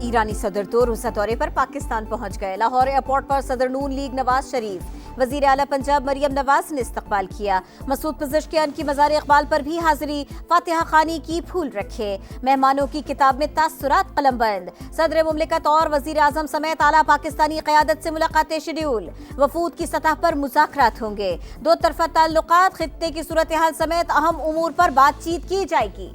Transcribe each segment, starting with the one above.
ایرانی صدر 2 روزہ دورے پر پاکستان پہنچ گئے۔ لاہور ایئرپورٹ پر صدر نون لیگ نواز شریف، وزیر اعلیٰ پنجاب مریم نواز نے استقبال کیا۔ مسعود پزشکیان کی مزار اقبال پر بھی حاضری، فاتحہ خوانی کی، پھول رکھے۔ مہمانوں کی کتاب میں تاثرات قلم بند۔ صدر مملکت اور وزیر اعظم سمیت اعلیٰ پاکستانی قیادت سے ملاقاتیں شیڈول۔ وفود کی سطح پر مذاکرات ہوں گے۔ دو طرفہ تعلقات، خطے کی صورتحال سمیت اہم امور پر بات چیت کی جائے گی۔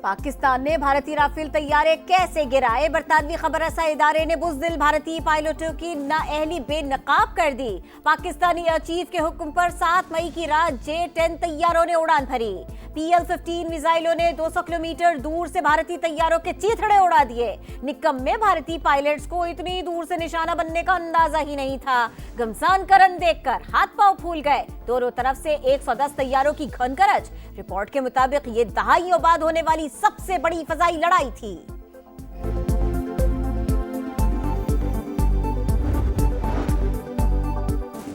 پاکستان نے بھارتی رافیل طیارے کیسے گرائے؟ برطانوی خبر رساں ادارے نے بزدل بھارتی پائلٹوں کی نااہلی بے نقاب کر دی۔ پاکستانی ایئر چیف کے حکم پر 7 مئی کی رات J-10 طیاروں نے اڑان بھری۔ PL-15 میزائلوں نے 200 کلومیٹر دور سے بھارتی طیاروں کے چیتھڑے اڑا دیے۔ نکمے بھارتی پائلٹس کو اتنی دور سے نشانہ بننے کا اندازہ ہی نہیں تھا۔ گھمسان کرن دیکھ کر ہاتھ پاؤں پھول گئے۔ دونوں طرف سے 110 طیاروں کی گھن کرج۔ رپورٹ کے مطابق یہ دہائیوں بعد ہونے والی سب سے بڑی فضائی لڑائی تھی۔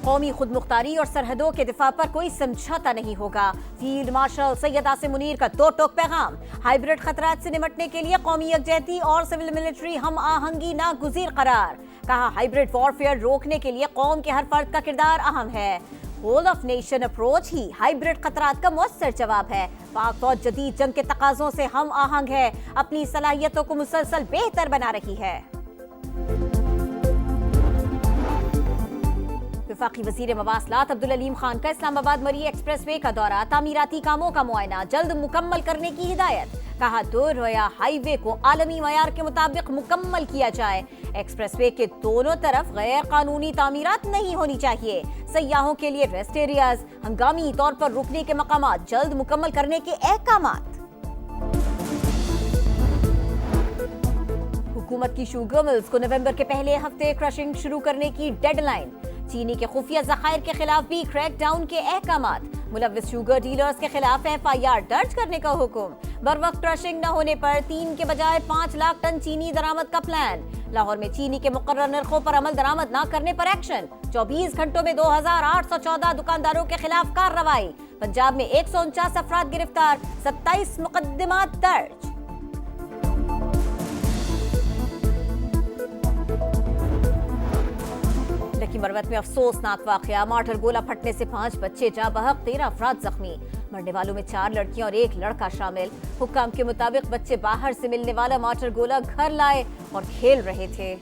قومی خود مختاری اور سرحدوں کے دفاع پر کوئی سمجھوتہ نہیں ہوگا۔ فیلڈ مارشل سید عاصم منیر کا دو ٹوک پیغام۔ ہائیبرڈ خطرات سے نمٹنے کے لیے قومی یکجہتی اور سول ملٹری ہم آہنگی ناگزیر قرار۔ کہا ہائیبرڈ وارفیئر روکنے کے لیے قوم کے ہر فرد کا کردار اہم ہے۔ Whole of nation approach he hybrid خطرات کا مؤثر جواب ہے۔ پاک فوج جدید جنگ کے تقاضوں سے ہم آہنگ ہے، اپنی صلاحیتوں کو مسلسل بہتر بنا رہی ہے۔ وفاقی وزیر مواصلات عبدالعلیم خان کا اسلام آباد مری ایکسپریس وے کا دورہ، تعمیراتی کاموں کا معائنہ جلد مکمل کرنے کی ہدایت۔ کہا دو رویہ ہائی وے کو عالمی معیار کے مطابق مکمل کیا جائے۔ ایکسپریس وے کے دونوں طرف غیر قانونی تعمیرات نہیں ہونی چاہیے۔ سیاحوں کے لیے ریسٹ ایریاز، ہنگامی طور پر رکنے کے مقامات جلد مکمل کرنے کے احکامات۔ حکومت کی شوگر ملز کو نومبر کے پہلے ہفتے کرشنگ شروع کرنے کی ڈیڈ لائن۔ چینی کے خفیہ ذخائر کے خلاف بھی کریک ڈاؤن کے احکامات۔ ملوث شوگر ڈیلرز کے خلاف FIR درج کرنے کا حکم۔ بروقت کرشنگ نہ ہونے پر 3 کے بجائے 5 لاکھ ٹن چینی درآمد کا پلان۔ لاہور میں چینی کے مقرر نرخوں پر عمل درآمد نہ کرنے پر ایکشن۔ 24 گھنٹوں میں 2814 دکانداروں کے خلاف کارروائی۔ پنجاب میں 149 افراد گرفتار، 27 مقدمات درج۔ لکی مروت میں افسوسناک واقعہ، مارٹر گولہ پھٹنے سے 5 بچے جاں بحق، 13 افراد زخمی۔ مرنے والوں میں 4 لڑکیاں اور 1 لڑکا شامل۔ حکام کے مطابق بچے باہر سے ملنے والا مارٹر گولہ گھر لائے اور کھیل رہے تھے۔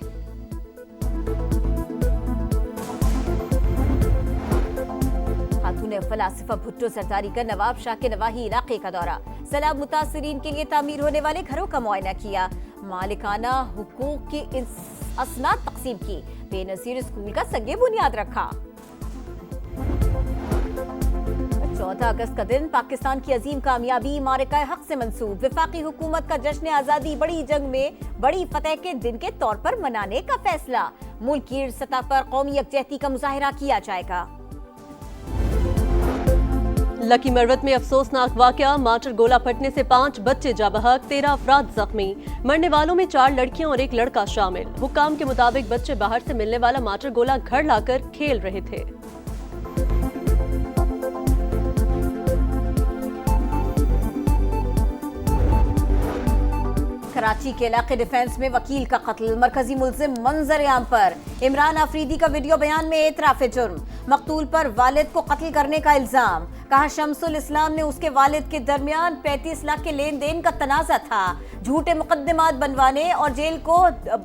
خاتون فلاسفہ بھٹو زرداری کا نواب شاہ کے نواحی علاقے کا دورہ۔ سیلاب متاثرین کے لیے تعمیر ہونے والے گھروں کا معائنہ کیا۔ مالکانہ حقوق کی اسناد تقسیم کی۔ بے نظیر اسکول کا سنگ بنیاد رکھا۔ 14 اگست کا دن پاکستان کی عظیم کامیابی معرکہ حق سے منسوب۔ وفاقی حکومت کا جشن آزادی بڑی جنگ میں بڑی فتح کے دن کے طور پر منانے کا فیصلہ۔ ملک کی سطح پر قومی یکجہتی کا مظاہرہ کیا جائے گا۔ لکی مروت میں افسوسناک واقعہ، مارٹر گولہ پھٹنے سے 5 بچے جاں بحق، 13 افراد زخمی۔ مرنے والوں میں 4 لڑکیاں اور 1 لڑکا شامل۔ حکام کے مطابق بچے باہر سے ملنے والا مارٹر گولہ گھر لا کر کھیل رہے تھے۔ کراچی کے علاقے ڈیفنس میں وکیل کا قتل، مرکزی ملزم منظر عام پر۔ عمران آفریدی کا ویڈیو بیان میں اعتراف جرم، مقتول پر والد کو قتل کرنے کا الزام۔ کہا شمس الاسلام نے اس کے والد کے درمیان 35 لاکھ کے لین دین کا تنازع تھا، جھوٹے مقدمات بنوانے اور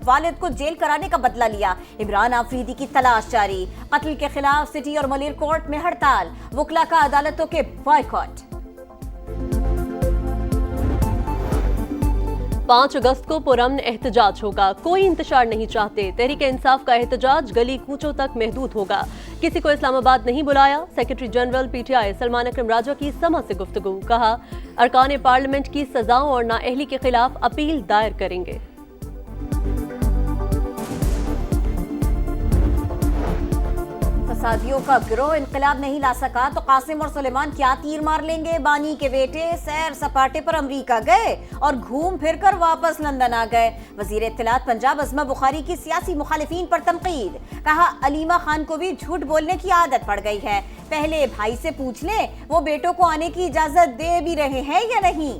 والد کو جیل کرانے کا بدلہ لیا۔ عمران آفریدی کی تلاش جاری۔ قتل کے خلاف سٹی اور ملیر کورٹ میں ہڑتال، وکلا کا عدالتوں کے بائیکاٹ۔ 5 اگست کو پرامن احتجاج ہوگا، کوئی انتشار نہیں چاہتے۔ تحریک انصاف کا احتجاج گلی کوچوں تک محدود ہوگا، کسی کو اسلام آباد نہیں بلایا۔ سیکرٹری جنرل PTI سلمان اکرم راجہ کی سما سے گفتگو، کہا ارکان پارلیمنٹ کی سزاؤں اور نااہلی کے خلاف اپیل دائر کریں گے۔ فسادیوں کا گروہ انقلاب نہیں لا سکا تو قاسم اور سلیمان کیا تیر مار لیں گے؟ بانی کے بیٹے سیر سپاٹے پر امریکہ گئے اور گھوم پھر کر واپس لندن آ گئے۔ وزیر اطلاعات پنجاب عظمہ بخاری کی سیاسی مخالفین پر تنقید، کہا علیمہ خان کو بھی جھوٹ بولنے کی عادت پڑ گئی ہے، پہلے بھائی سے پوچھ لیں وہ بیٹوں کو آنے کی اجازت دے بھی رہے ہیں یا نہیں۔